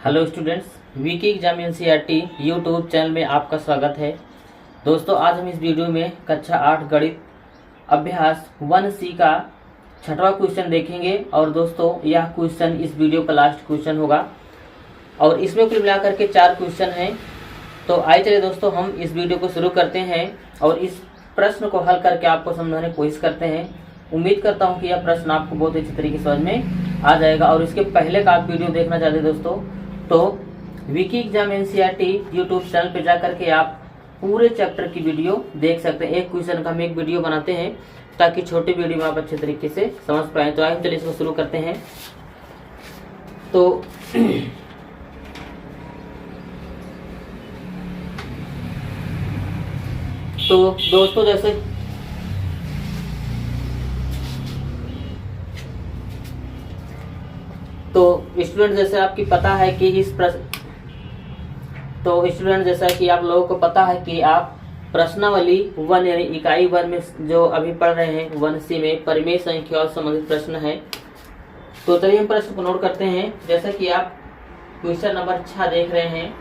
Hello students, Vicky exam NCERT YouTube channel में आपका स्वागत है। दोस्तों, आज हम इस वीडियो में कक्षा 8 गणित अभ्यास 1C का 6वां क्वेश्चन देखेंगे। और दोस्तों, यह क्वेश्चन इस वीडियो का लास्ट क्वेश्चन होगा और इसमें कुल मिलाकर के 4 क्वेश्चन हैं। तो आइए चलिए दोस्तों, हम इस वीडियो को शुरू करते हैं और इस प्रश्न को हल करके आपको समझाने की कोशिश करते हैं। उम्मीद करता हूँ कि यह प्रश्न आपको बहुत अच्छी तरीके से समझ में आ जाएगा। और इसके पहले का आप वीडियो देखना चाहते हैं दोस्तों, तो Vicky exam NCERT YouTube channel पे जाकर के आप पूरे चैप्टर की वीडियो देख सकते हैं। एक क्वेश्चन का हम एक वीडियो बनाते हैं ताकि छोटी वीडियो में आप अच्छे तरीके से समझ पाए। तो आइए चलिए इसको शुरू करते हैं। तो दोस्तों, जैसे स्टूडेंट जैसे आपकी पता है कि स्टूडेंट जैसा कि आप लोगों को पता है कि आप प्रश्नावली 1 यानी इकाई 1 में जो अभी पढ़ रहे हैं 1C में परिमेय संख्या और संबंधित प्रश्न है। तो चलिए हम प्रश्न को नोट करते हैं। जैसा कि आप क्वेश्चन नंबर 6 देख रहे हैं,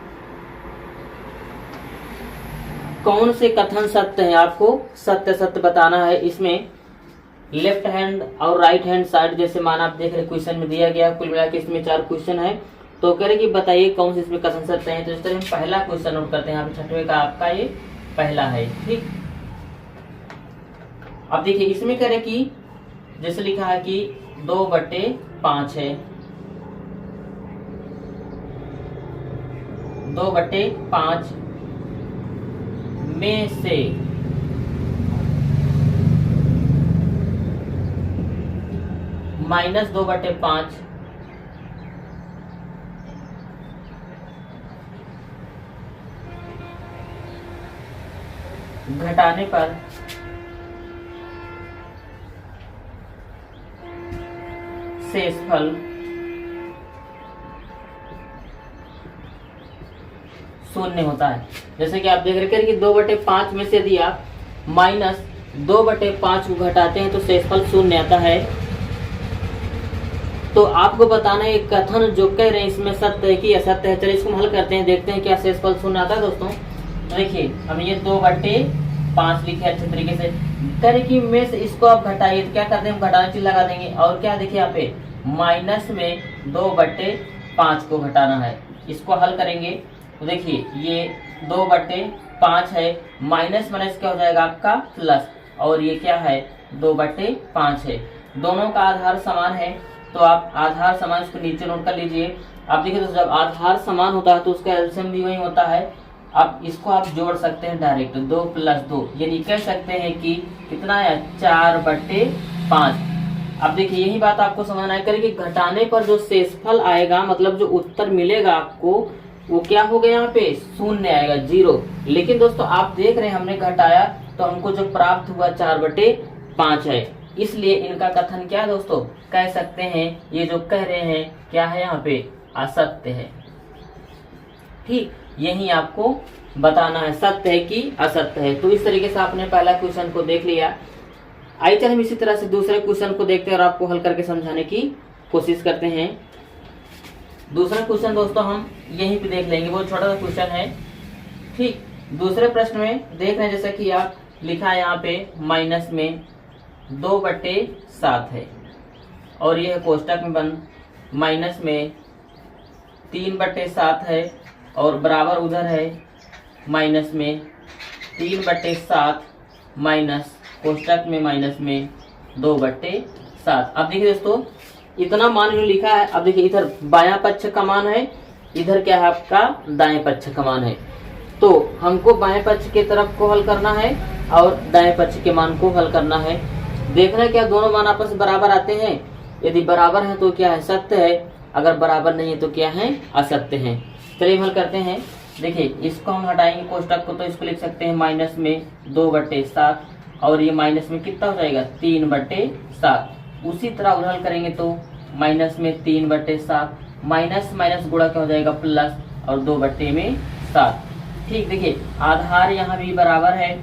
कौन से कथन सत्य है, आपको सत्य सत्य बताना है। इसमें लेफ्ट हैंड और राइट हैंड साइड जैसे मान आप देख रहे क्वेश्चन में दिया गया। कुल मिला के इसमें 4 क्वेश्चन है। तो कह रहे कि बताइए कौन से इसमें कथन सत्य है। तो इस तरह हम पहला क्वेश्चन नोट करते हैं। यहाँ पे 6वें का आपका ये पहला है। ठीक, अब देखिए इसमें कह रहे कि जैसे लिखा है कि 2/5 है, 2/5 में से -2/5 घटाने पर शेषफल शून्य होता है। जैसे कि आप देख रहे हैं कि 2/5 में से यदि आप -2/5 को घटाते हैं तो शेषफल शून्य आता है। तो आपको बताना है कथन जो कह रहे हैं इसमें सत्य है कि असत्य है। चलिए इसको हल करते हैं, देखते हैं क्या शेषफल शून्य आता है। दोस्तों देखिए, हम ये 2/5 लिखे अच्छे तरीके से। कह कि में से इसको आप घटाइए तो क्या करते हैं, हम घटाने चीज लगा देंगे। और क्या देखिए यहाँ पे माइनस में 2/5 को घटाना है। इसको हल करेंगे तो देखिए ये 2/5 है, माइनस माइनस क्या हो जाएगा आपका प्लस, और ये क्या है 2/5 है। दोनों का आधार समान है तो आप आधार समान इसको नीचे नोट कर लीजिए। आप देखिए तो जब आधार समान होता है तो उसका एलसीएम भी वही होता है। अब इसको आप जोड़ सकते हैं डायरेक्ट, 2 + 2 यानी कह सकते हैं कि कितना है 4/5। अब देखिए यही बात आपको समझना है कि घटाने पर जो शेषफल आएगा, मतलब जो उत्तर मिलेगा आपको, वो क्या हो गया यहाँ पे शून्य आएगा, 0। लेकिन दोस्तों आप देख रहे हैं हमने घटाया तो हमको जो प्राप्त हुआ 4/5 है। इसलिए इनका कथन क्या है दोस्तों, कह सकते हैं ये जो कह रहे हैं क्या है यहाँ पे असत्य है। ठीक, यही आपको बताना है सत्य है कि असत्य है। तो इस तरीके से आपने पहला क्वेश्चन को देख लिया। आइए चलिए हम इसी तरह से दूसरे क्वेश्चन को देखते हैं और आपको हल करके समझाने की कोशिश करते हैं। दूसरा क्वेश्चन दोस्तों हम यहीं पे देख लेंगे, वो छोटा सा क्वेश्चन है। ठीक, दूसरे प्रश्न में देख रहे हैं जैसा कि आप लिखा है यहाँ पे माइनस में 2/7 है और यह कोष्टक में बंद माइनस में 3/7 है और बराबर उधर है माइनस में 3/7 माइनस कोष्टक में माइनस में 2/7। अब देखिए दोस्तों इतना मान जो लिखा है, अब देखिए इधर बायां पक्ष का मान है, इधर क्या है आपका दाएं पक्ष का मान है। तो हमको बाएं पक्ष की तरफ को हल करना है और दाएं पक्ष के मान को हल करना है। देखना क्या दोनों मान आपस में बराबर आते हैं। यदि बराबर है तो क्या है सत्य है, अगर बराबर नहीं है तो क्या है असत्य है। चलिए हल करते हैं। देखिए इसको हम हटाएंगे कोष्टक को, तो इसको लिख सकते हैं माइनस में 2/7 और ये माइनस में कितना हो जाएगा 3/7। उसी तरह उधर हल करेंगे तो माइनस में 3/7 माइनस माइनस गुणा क्या हो जाएगा प्लस और 2/7। ठीक, देखिए आधार यहाँ भी बराबर है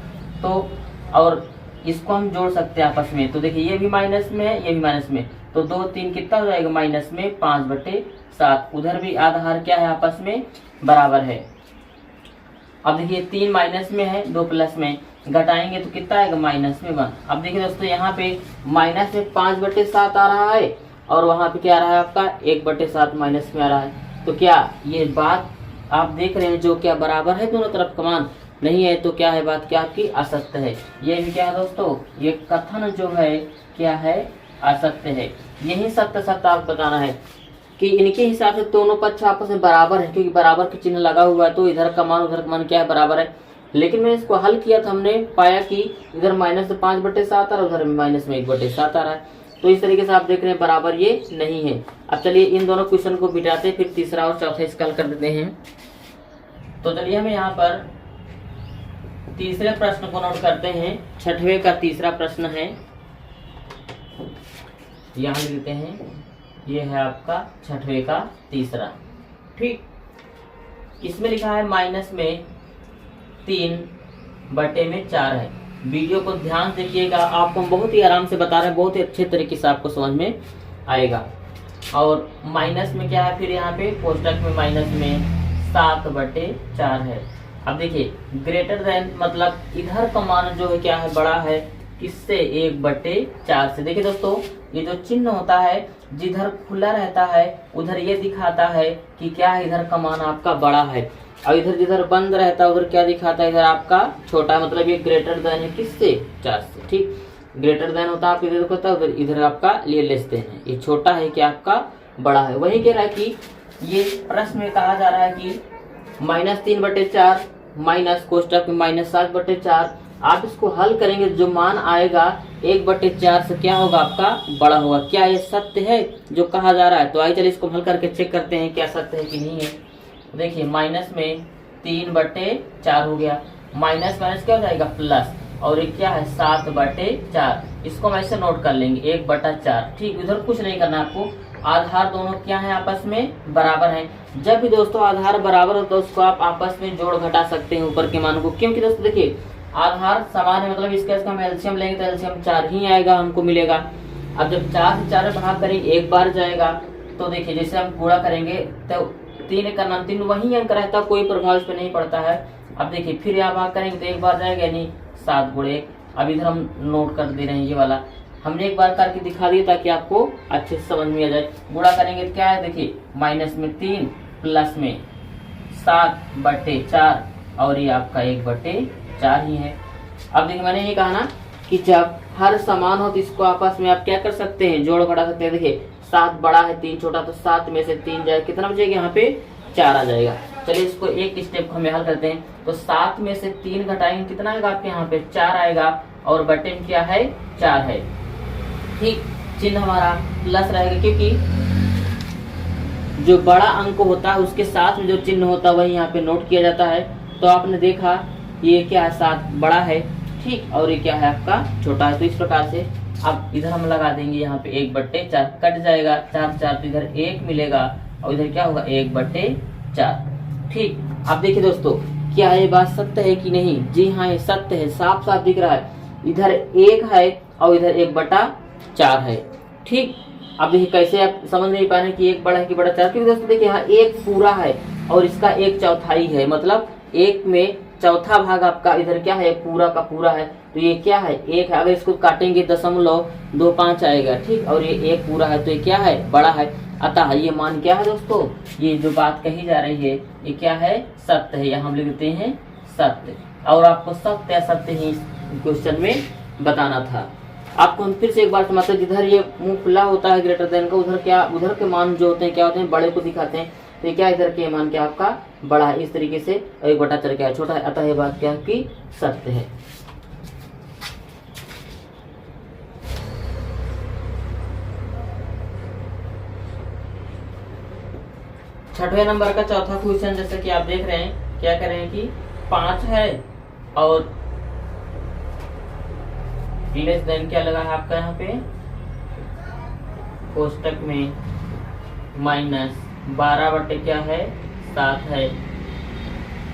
तो और इसको हम जोड़ सकते हैं आपस में। तो देखिए ये भी माइनस में है, ये भी माइनस में, तो 2 3 कितना हो जाएगा माइनस में 5/7। 7। उधर भी आधार क्या है, आपस में बराबर है। अब देखिए 3 माइनस में है, 2 प्लस में, घटाएंगे तो कितना आएगा, माइनस में 1। अब देखिए दोस्तों यहाँ पे माइनस में 5/7 आ रहा है और वहाँ पे क्या आ रहा है आपका 1/7 माइनस में आ रहा है। तो क्या ये बात आप देख रहे हैं जो क्या बराबर है दोनों तरफ का मान, नहीं है तो क्या है बात, क्या आपकी असत्य है। ये क्या है दोस्तों, ये कथन जो है क्या है, असत्य है। यही सत्य सत्य आप बताना है कि इनके हिसाब से दोनों पक्ष आपस में बराबर है, क्योंकि बराबर के चिन्ह लगा हुआ है तो इधर का मान उधर का मान क्या है, बराबर है। लेकिन मैंने इसको हल किया तो हमने पाया कि इधर माइनस 5/7 आ रहा है, उधर माइनस में 1/7 आ रहा है। तो इस तरीके से आप देख रहे हैं बराबर ये नहीं है। अब चलिए इन दोनों क्वेश्चन को मिटाते फिर तीसरा और चौथा इसका हल कर देते हैं। तो चलिए हम यहाँ पर तीसरे प्रश्न को नोट करते हैं। 6वें का तीसरा प्रश्न है, यहाँ लिख देते हैं, ये है आपका 6वें का तीसरा। ठीक, इसमें लिखा है माइनस में 3/4 है। वीडियो को ध्यान से देखिएगा, आपको हम बहुत ही आराम से बता रहे हैं, बहुत ही अच्छे तरीके से आपको समझ में आएगा। और माइनस में क्या है, फिर यहाँ पे कोष्टक में माइनस में 7/4 है। अब देखिए ग्रेटर देन मतलब इधर का मान जो है क्या है, बड़ा है किससे, 1/4 से। देखिए दोस्तों ये जो चिन्ह होता है जिधर खुला रहता है उधर ये दिखाता है कि क्या है, इधर का मान आपका बड़ा है, और इधर जिधर बंद रहता है उधर क्या दिखाता है, इधर आपका छोटा, मतलब ये ग्रेटर देन है किससे, 4 से। ठीक, ग्रेटर देन होता है आप इधर होता है, इधर आपका लेस देन है, ये छोटा है कि आपका बड़ा है। वही कह रहा है कि ये प्रश्न में कहा जा रहा है कि -3/4 माइनस कोष्टक में -7/4, आप इसको हल करेंगे जो मान आएगा 1/4 से क्या होगा, आपका बड़ा होगा। क्या ये सत्य है जो कहा जा रहा है? तो आइए चलिए इसको हल करके चेक करते हैं क्या सत्य है कि नहीं है। देखिए माइनस में 3/4 हो गया, माइनस माइनस क्या हो जाएगा, प्लस, और ये क्या है 7/4। इसको हम ऐसे नोट कर लेंगे 1/4। ठीक, इधर कुछ नहीं करना आपको, आधार दोनों क्या है, आपस में बराबर हैं। जब भी दोस्तों आधार बराबर हो तो उसको आप आपस में जोड़ घटा सकते हैं ऊपर के मान को, क्योंकि दोस्तों देखिए आधार समान है, मतलब इसका हम एलसीएम लेंगे तो एलसीएम 4 ही आएगा, हमको मिलेगा। अब जब 4 से 4 भाग करेंगे एक बार जाएगा, तो देखिए जैसे हम गुणा करेंगे तो 3 का नाम 3 वही अंक रहता है, कोई प्रभाव इस पर नहीं पड़ता है। अब देखिए फिर यहाँ भाग करेंगे तो एक बार जाएगा, यानी 7 × 1। अब इधर हम नोट कर दे रहे हैं, ये वाला हमने एक बार करके दिखा दिया ताकि आपको अच्छे से समझ में आ जाए। गुणा करेंगे तो क्या है, देखिए माइनस में 3 प्लस में 7/4 और ये आपका 1/4 ही है। अब देखिए मैंने ये कहा ना कि जब हर समान हो तो इसको आपस में आप क्या कर सकते हैं, जोड़ घटा सकते हैं। देखिए 7 बड़ा है 3 छोटा, तो 7 में से 3 जाए कितना बचेगा, यहाँ पे 4 आ जाएगा। चलिए इसको एक स्टेप हमें हल करते हैं। तो 7 में से 3 घटाएंगे कितना आएगा आपके यहाँ पे, 4 आएगा, और बटे में क्या है, 4 है। ठीक, चिन्ह हमारा प्लस रहेगा, क्योंकि जो बड़ा अंक होता है उसके साथ में जो चिन्ह होता है वही यहाँ पे नोट किया जाता है। तो आपने देखा ये क्या है, 7 बड़ा है, ठीक, और ये क्या है आपका छोटा है। तो इस प्रकार से अब इधर हम लगा देंगे यहाँ पे 1/4, कट जाएगा 4 4, तो इधर 1 मिलेगा और इधर क्या होगा 1/4। ठीक, अब देखिए दोस्तों क्या ये बात सत्य है कि नहीं? जी हाँ, ये सत्य है, साफ साफ दिख रहा है। इधर 1 है और इधर 1/4 है। ठीक, अब देखिए कैसे आप समझ नहीं पा रहे कि 1 बड़ा है कि बड़ा 4, क्योंकि दोस्तों देखिए यहाँ 1 पूरा है और इसका 1/4 है, मतलब 1 में चौथा भाग आपका इधर क्या है, पूरा का पूरा है। तो ये क्या है, 1 है। अगर इसको काटेंगे 0.25 आएगा, ठीक, और ये 1 पूरा है तो ये क्या है, बड़ा है। अतः ये मान क्या है दोस्तों, ये जो बात कही जा रही है ये क्या है, सत्य है। यहाँ हम लिख देते हैं सत्य, और आपको सत्य असत्य ही क्वेश्चन में बताना था। आपको हम फिर से एक बार समझते हैं, जिधर ये मुंह खुला होता है ग्रेटर देन का, उधर क्या, उधर के मान जो होते हैं क्या होते हैं, बड़े को दिखाते हैं। तो क्या इधर के मान क्या आपका बड़ा है, इस तरीके से 1/4 क्या है, छोटा है। अतः ये बात क्या की सत्य है। छठवें नंबर का चौथा क्वेश्चन, जैसे कि आप देख रहे हैं, क्या कह रहे हैं कि 5 है और लेस देन क्या लगा है आपका यहाँ पे, कोष्टक में -12 क्या है, 7 है,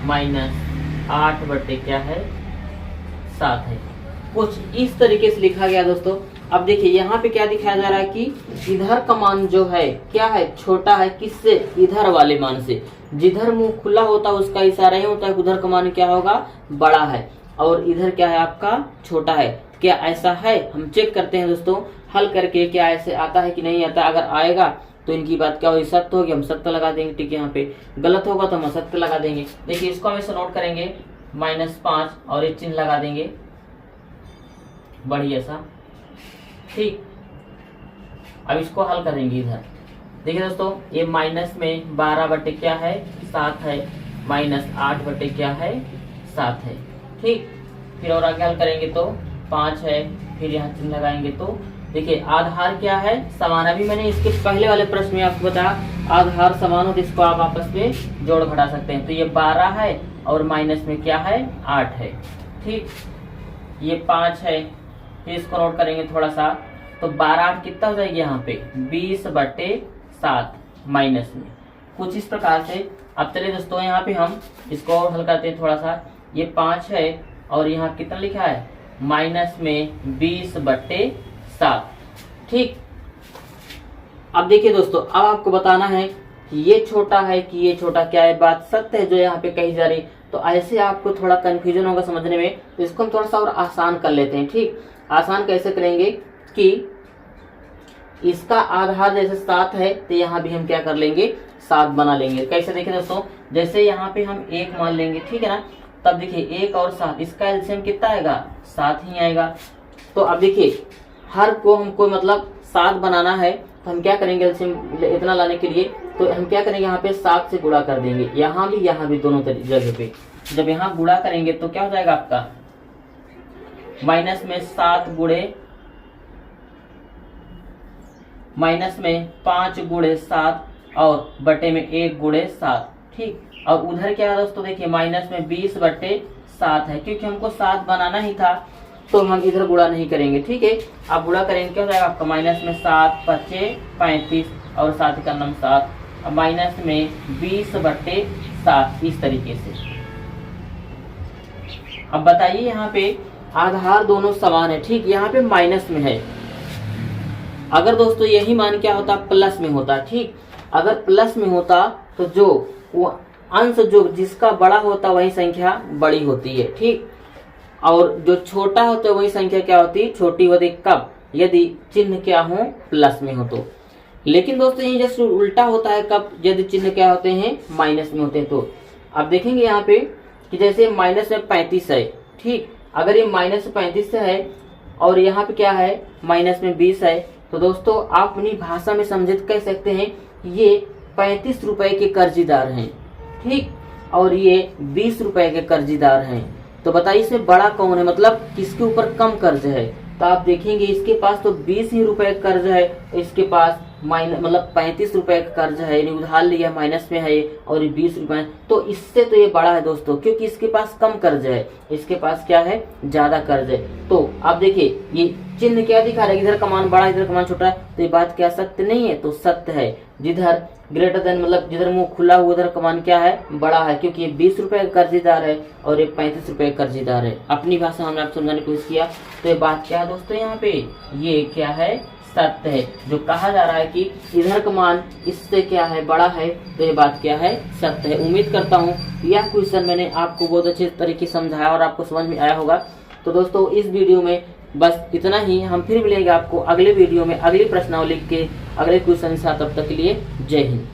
-8 क्या है, 7 है। कुछ इस तरीके से लिखा गया दोस्तों। अब देखिए यहाँ पे क्या दिखाया जा रहा है कि इधर का मान जो है क्या है, छोटा है किससे, इधर वाले मान से। जिधर मुंह खुला होता है उसका इशारा ही होता है, उधर का मान क्या होगा, बड़ा है, और इधर क्या है आपका, छोटा है। क्या ऐसा है? हम चेक करते हैं दोस्तों हल करके, क्या ऐसे आता है कि नहीं आता। अगर आएगा तो इनकी बात क्या होगी, सत्य होगी, हम सत्य लगा देंगे। ठीक है, यहाँ पे गलत होगा तो हम असत्य लगा देंगे। देखिए इसको हम ऐसे नोट करेंगे -5 और एक चिन्ह लगा देंगे बढ़िया सा। ठीक, अब इसको हल करेंगे इधर। देखिए दोस्तों ये माइनस में 12 बटे क्या है, 7 है, -8 बटे क्या है, 7 है। ठीक, फिर और आगे हल करेंगे तो 5 है, फिर यहाँ चिन्ह लगाएंगे तो देखिए आधार क्या है, समान। अभी मैंने इसके पहले वाले प्रश्न में आपको बताया आधार समान हो तो इसको आप आपस में जोड़ घटा सकते हैं। तो ये 12 है और माइनस में क्या है, 8 है। ठीक, ये 5 है, फिर इसको नोट करेंगे थोड़ा सा, तो 12 8 कितना हो जाएगी यहाँ पे, 20 बटे 7 माइनस में, कुछ इस प्रकार से। अब चलिए दोस्तों यहाँ पे हम इसको और हल करते हैं थोड़ा सा। ये 5 है और यहाँ कितना लिखा है, माइनस में 20 बटे 7। ठीक, अब देखिए दोस्तों अब आपको बताना है कि ये छोटा है कि ये छोटा, क्या है बात सत्य है जो यहाँ पे कही जा रही। तो ऐसे आपको थोड़ा कंफ्यूजन होगा समझने में, तो इसको हम थोड़ा सा और आसान कर लेते हैं। ठीक, आसान कैसे करेंगे कि इसका आधार जैसे 7 है तो यहाँ भी हम क्या कर लेंगे, 7 बना लेंगे। कैसे देखिए दोस्तों, जैसे यहाँ पे हम 1 मान लेंगे, ठीक है ना, तब देखिए 1 और 7 इसका एलसीएम कितना आएगा, 7 ही आएगा। तो अब देखिए हर को हमको मतलब 7 बनाना है तो हम क्या करेंगे, एलसीएम इतना लाने के लिए तो हम क्या करेंगे, यहाँ पे 7 से गुणा कर देंगे, यहाँ भी दोनों जगह पे। जब यहाँ गुणा करेंगे तो क्या हो जाएगा आपका, माइनस में 7 गुणे माइनस में 5 गुणे 7 और बटे में 1 गुणे 7। ठीक, और उधर क्या है दोस्तों, देखिए माइनस में 20 बटे 7 है, क्योंकि हमको 7 बनाना ही था तो हम इधर गुणा नहीं करेंगे। ठीक है, आप गुणा करेंगे क्या हो जाएगा आपका, माइनस में 7 5 35 और 7 का नाम 7, अब माइनस में 20 बटे 7 इस तरीके से। अब बताइए यहाँ पे आधार दोनों समान है। ठीक, यहाँ पे माइनस में है, अगर दोस्तों यही मान क्या होता, प्लस में होता। ठीक, अगर प्लस में होता तो जो वो अंश जो जिसका बड़ा होता वही संख्या बड़ी होती है। ठीक, और जो छोटा होता है वही संख्या क्या होती, छोटी होती। कब, यदि चिन्ह क्या हो, प्लस में हो तो। लेकिन दोस्तों ये जैसे उल्टा होता है, कब, यदि चिन्ह क्या होते हैं, माइनस में होते हैं। तो अब देखेंगे यहाँ पे कि जैसे माइनस में 35 है। ठीक, अगर ये माइनस 35 से है और यहाँ पे क्या है, माइनस में 20 है, तो दोस्तों आप अपनी भाषा में समझे कह सकते हैं ये 35 रुपए के कर्जीदार हैं। ठीक, और ये 20 रुपए के कर्जीदार हैं। तो बताइए इसमें बड़ा कौन है, मतलब किसके ऊपर कम कर्ज है। तो आप देखेंगे इसके पास तो 20 ही रुपए कर्ज है, इसके पास मतलब 35 रुपए का कर्ज है, यानी उधार लिया माइनस में है और ये 20 रुपए, तो इससे तो ये बड़ा है दोस्तों, क्योंकि इसके पास कम कर्ज है, इसके पास क्या है, ज्यादा कर्ज है। तो आप देखिए ये चिन्ह क्या दिखा रहा है, इधर का मान बड़ा इधर का मान छोटा है, तो ये बात क्या सत्य नहीं है, तो सत्य है। जिधर ग्रेटर देन मतलब जिधर मुंह खुला हुआ उधर का मान क्या है, बड़ा है, क्योंकि ये 20 रुपए का कर्जीदार है और ये 35 रुपए का कर्जीदार है। अपनी भाषा हमने आपको समझाने की कोशिश किया। तो ये बात क्या है दोस्तों, यहाँ पे ये क्या है, सत्य है। जो कहा जा रहा है कि इधर का मान इससे क्या है, बड़ा है, तो ये बात क्या है, सत्य है। उम्मीद करता हूँ यह क्वेश्चन मैंने आपको बहुत अच्छे तरीके से समझाया और आपको समझ में आया होगा। तो दोस्तों इस वीडियो में बस इतना ही, हम फिर मिलेंगे आपको अगले वीडियो में अगली प्रश्नावली के अगले क्वेश्चन के साथ। तब तक के लिए जय हिंद।